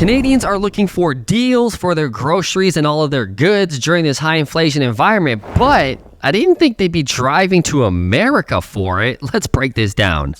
Canadians are looking for deals for their groceries and all of their goods during this high inflation environment, but I didn't think they'd be driving to America for it. Let's break this down.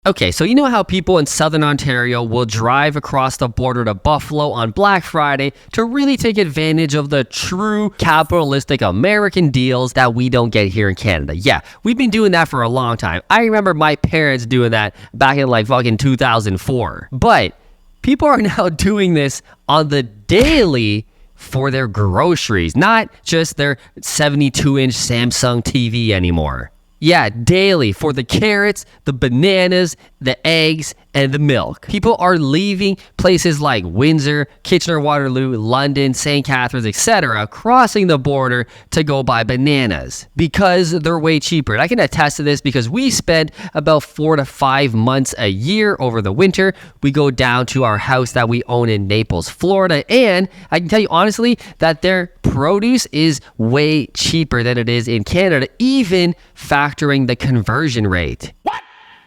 Okay, so you know how people in Southern Ontario will drive across the border to Buffalo on Black Friday to really take advantage of the true capitalistic American deals that we don't get here in Canada. Yeah, we've been doing that for a long time. I remember my parents doing that back in like fucking 2004. But people are now doing this on the daily for their groceries, not just their 72-inch Samsung TV anymore. Yeah, daily for the carrots, the bananas, the eggs, and the milk. People are leaving places like Windsor, Kitchener-Waterloo, London, St. Catharines, etc., crossing the border to go buy bananas because they're way cheaper. And I can attest to this because we spend about 4 to 5 months a year over the winter. We go down to our house that we own in Naples, Florida, and I can tell you honestly that their produce is way cheaper than it is in Canada, even factoring the conversion rate. What?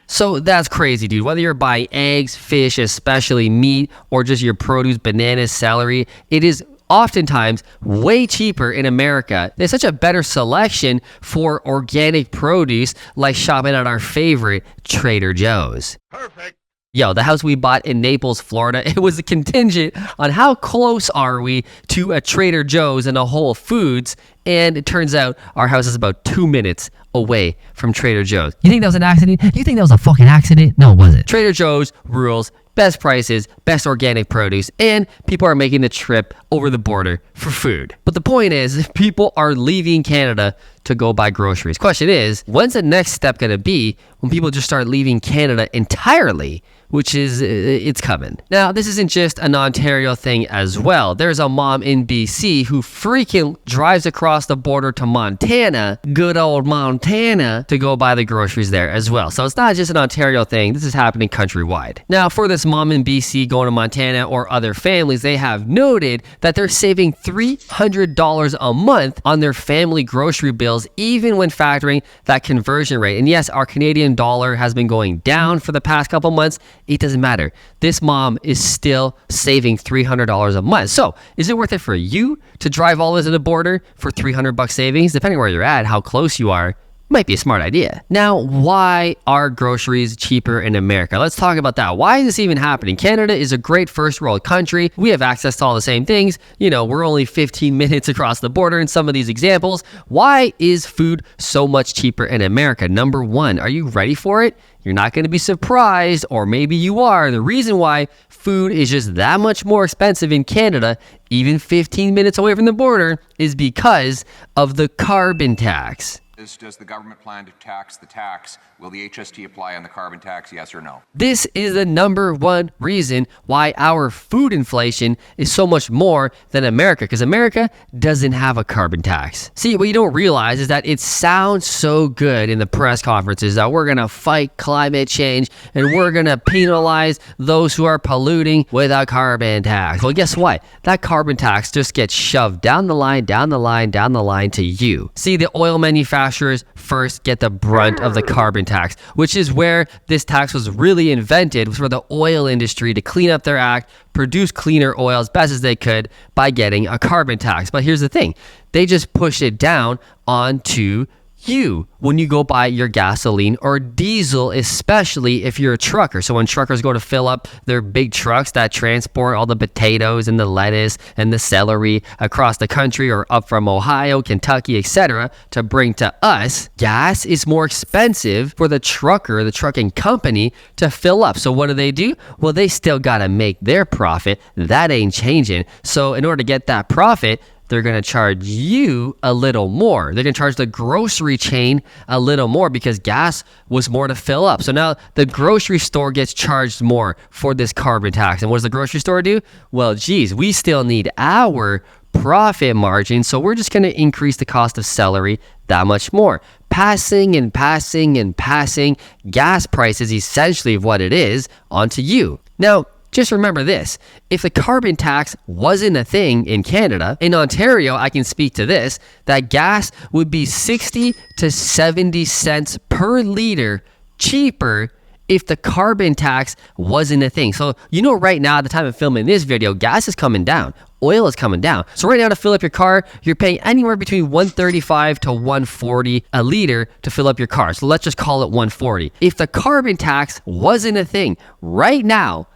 So that's crazy, dude. Whether you're buying eggs, fish, especially meat, or just your produce, bananas, celery, it is oftentimes way cheaper in America. There's such a better selection for organic produce, like shopping at our favorite Trader Joe's. Perfect. Yo, the house we bought in Naples, Florida, it was a contingent on how close are we to a Trader Joe's and a Whole Foods, and it turns out our house is about 2 minutes away from Trader Joe's. You think that was an accident? You think that was a fucking accident? No, it wasn't. Trader Joe's rules, best prices, best organic produce, and people are making the trip over the border for food. But the point is, people are leaving Canada to go buy groceries. Question is, when's the next step going to be when people just start leaving Canada entirely? Which is, it's coming. Now, this isn't just an Ontario thing as well. There's a mom in BC who freaking drives across the border to Montana, good old Montana, to go buy the groceries there as well. So it's not just an Ontario thing. This is happening countrywide. Now, for this mom in BC going to Montana or other families, they have noted that they're saving $300 a month on their family grocery bills, even when factoring that conversion rate. And yes, our Canadian dollar has been going down for the past couple months. It doesn't matter. This mom is still saving $300 a month. So is it worth it for you to drive all the way to the border for $300 savings? Depending where you're at, how close you are, might be a smart idea. Now, why are groceries cheaper in America? Let's talk about that. Why is this even happening? Canada is a great first world country. We have access to all the same things. You know, we're only 15 minutes across the border in some of these examples. Why is food so much cheaper in America? Number one, are you ready for it? You're not going to be surprised, or maybe you are. The reason why food is just that much more expensive in Canada, even 15 minutes away from the border, is because of the carbon tax. Does the government plan to tax the tax? Will the HST apply on the carbon tax, yes or no? This is the number one reason why our food inflation is so much more than America, because America doesn't have a carbon tax. See, what you don't realize is that it sounds so good in the press conferences that we're going to fight climate change and we're going to penalize those who are polluting with a carbon tax. Well, guess what? That carbon tax just gets shoved down the line to you. See, the oil manufacturers first get the brunt of the carbon tax, which is where this tax was really invented, was for the oil industry to clean up their act, produce cleaner oil as best as they could by getting a carbon tax. But here's the thing, they just push it down onto you when you go buy your gasoline or diesel, especially if you're a trucker. So when truckers go to fill up their big trucks that transport all the potatoes and the lettuce and the celery across the country or up from Ohio, Kentucky, etc., to bring to us, gas is more expensive for the trucker, the trucking company, to fill up. So what do? Well, they still got to make their profit. That ain't changing. So in order to get that profit, they're going to charge you a little more. They're going to charge the grocery chain a little more because gas was more to fill up. So now the grocery store gets charged more for this carbon tax. And what does the grocery store do? Well, geez, we still need our profit margin. So we're just going to increase the cost of celery that much more. Passing gas prices, essentially what it is, onto you. Now, just remember this, if the carbon tax wasn't a thing in Canada, in Ontario, I can speak to this, that gas would be 60 to 70 cents per liter cheaper if the carbon tax wasn't a thing. So, right now at the time of filming this video, gas is coming down. Oil is coming down. So right now to fill up your car, you're paying anywhere between $135 to $140 a liter to fill up your car. So let's just call it $140. If the carbon tax wasn't a thing, right now,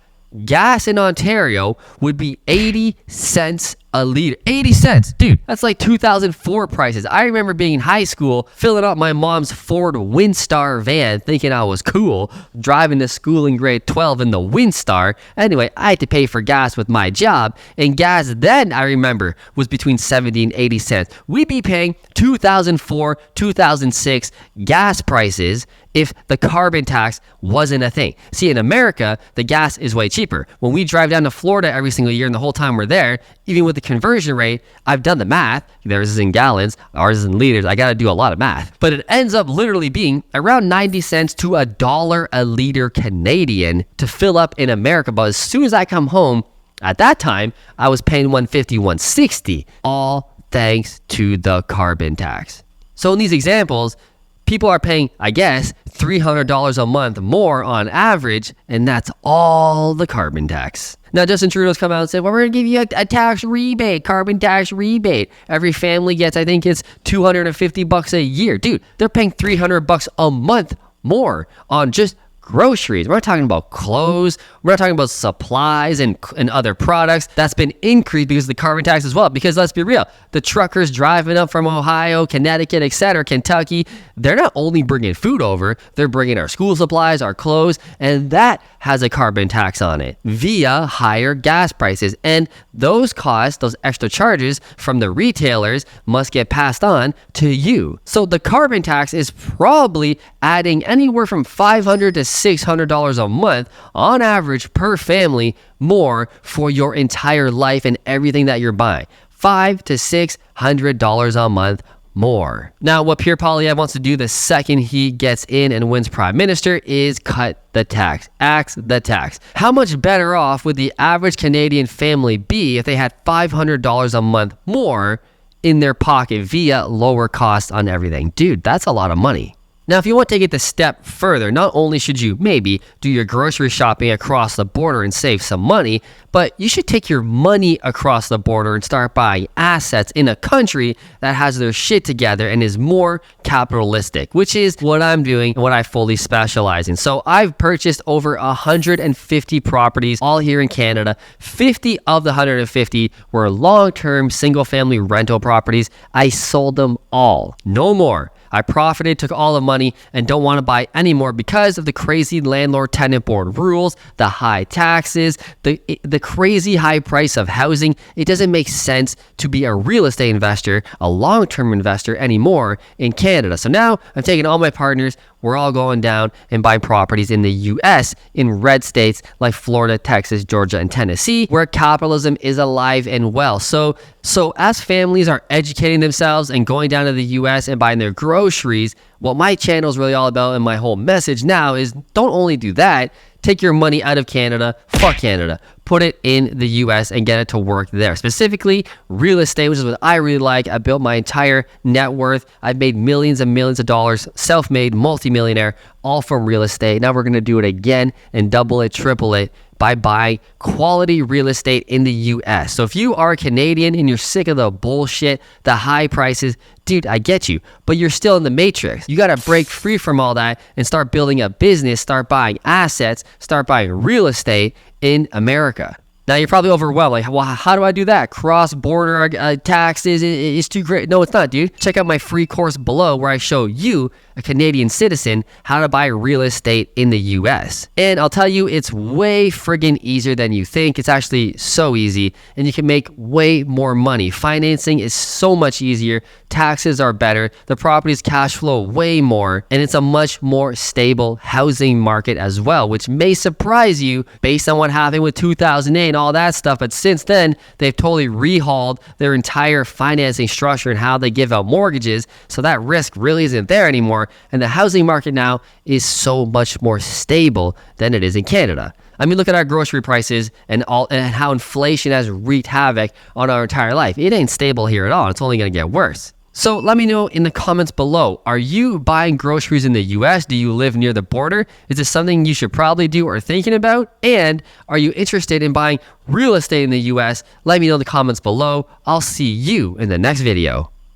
gas in Ontario would be 80 cents a liter. 80 cents. Dude, that's like 2004 prices. I remember being in high school, filling up my mom's Ford Windstar van, thinking I was cool, driving to school in grade 12 in the Windstar. Anyway, I had to pay for gas with my job, and gas then, I remember, was between 70 and 80 cents. We'd be paying 2004, 2006 gas prices if the carbon tax wasn't a thing. See, in America, the gas is way cheaper. When we drive down to Florida every single year and the whole time we're there, even with the conversion rate, I've done the math. Theirs is in gallons, ours is in liters. I got to do a lot of math. But it ends up literally being around 90 cents to $1 a liter Canadian to fill up in America. But as soon as I come home, at that time, I was paying $150, $160, all thanks to the carbon tax. So in these examples, people are paying, I guess, $300 a month more on average, and that's all the carbon tax. Now, Justin Trudeau's come out and said, well, we're going to give you a tax rebate, carbon tax rebate. Every family gets, I think it's $250 a year. Dude, they're paying $300 a month more on just groceries. We're not talking about clothes. We're not talking about supplies and other products. That's been increased because of the carbon tax as well. Because let's be real, the truckers driving up from Ohio, Connecticut, etc., Kentucky, they're not only bringing food over, they're bringing our school supplies, our clothes, and that has a carbon tax on it via higher gas prices. And those costs, those extra charges from the retailers must get passed on to you. So the carbon tax is probably adding anywhere from $500 to $600 a month on average per family more for your entire life and everything that you're buying. $500 to $600 a month more. Now, what Pierre Poilievre wants to do the second he gets in and wins prime minister is cut the tax, axe the tax. How much better off would the average Canadian family be if they had $500 a month more in their pocket via lower costs on everything? Dude, that's a lot of money. Now, if you want to take it a step further, not only should you maybe do your grocery shopping across the border and save some money, but you should take your money across the border and start buying assets in a country that has their shit together and is more capitalistic, which is what I'm doing and what I fully specialize in. So I've purchased over 150 properties all here in Canada. 50 of the 150 were long-term single-family rental properties. I sold them all. No more. I profited, took all the money, and don't want to buy anymore because of the crazy landlord-tenant board rules, the high taxes, the crazy high price of housing. It doesn't make sense to be a real estate investor, a long-term investor anymore in Canada. So now I'm taking all my partners. We're all going down and buying properties in the U.S. in red states like Florida, Texas, Georgia, and Tennessee, where capitalism is alive and well. So as families are educating themselves and going down to the U.S. and buying their groceries, what my channel is really all about and my whole message now is don't only do that, take your money out of Canada, fuck Canada, put it in the US and get it to work there. Specifically, real estate, which is what I really like. I built my entire net worth. I've made millions and millions of dollars, self-made, multimillionaire, all from real estate. Now we're going to do it again and double it, triple it by buying quality real estate in the US. So if you are a Canadian and you're sick of the bullshit, the high prices, dude, I get you, but you're still in the matrix. You got to break free from all that and start building a business, start buying assets, start buying real estate in America. Now you're probably overwhelmed, like, well, how do I do that? Cross-border taxes is too great. No, it's not, dude. Check out my free course below where I show you, a Canadian citizen, how to buy real estate in the US. And I'll tell you, it's way friggin' easier than you think. It's actually so easy, and you can make way more money. Financing is so much easier. Taxes are better. The properties cash flow way more, and it's a much more stable housing market as well, which may surprise you based on what happened with 2008 and all that stuff. But since then, they've totally rehauled their entire financing structure and how they give out mortgages. So that risk really isn't there anymore. And the housing market now is so much more stable than it is in Canada. I mean, look at our grocery prices and how inflation has wreaked havoc on our entire life. It ain't stable here at all. It's only going to get worse. So let me know in the comments below, are you buying groceries in the US? Do you live near the border? Is this something you should probably do or thinking about? And are you interested in buying real estate in the US? Let me know in the comments below. I'll see you in the next video.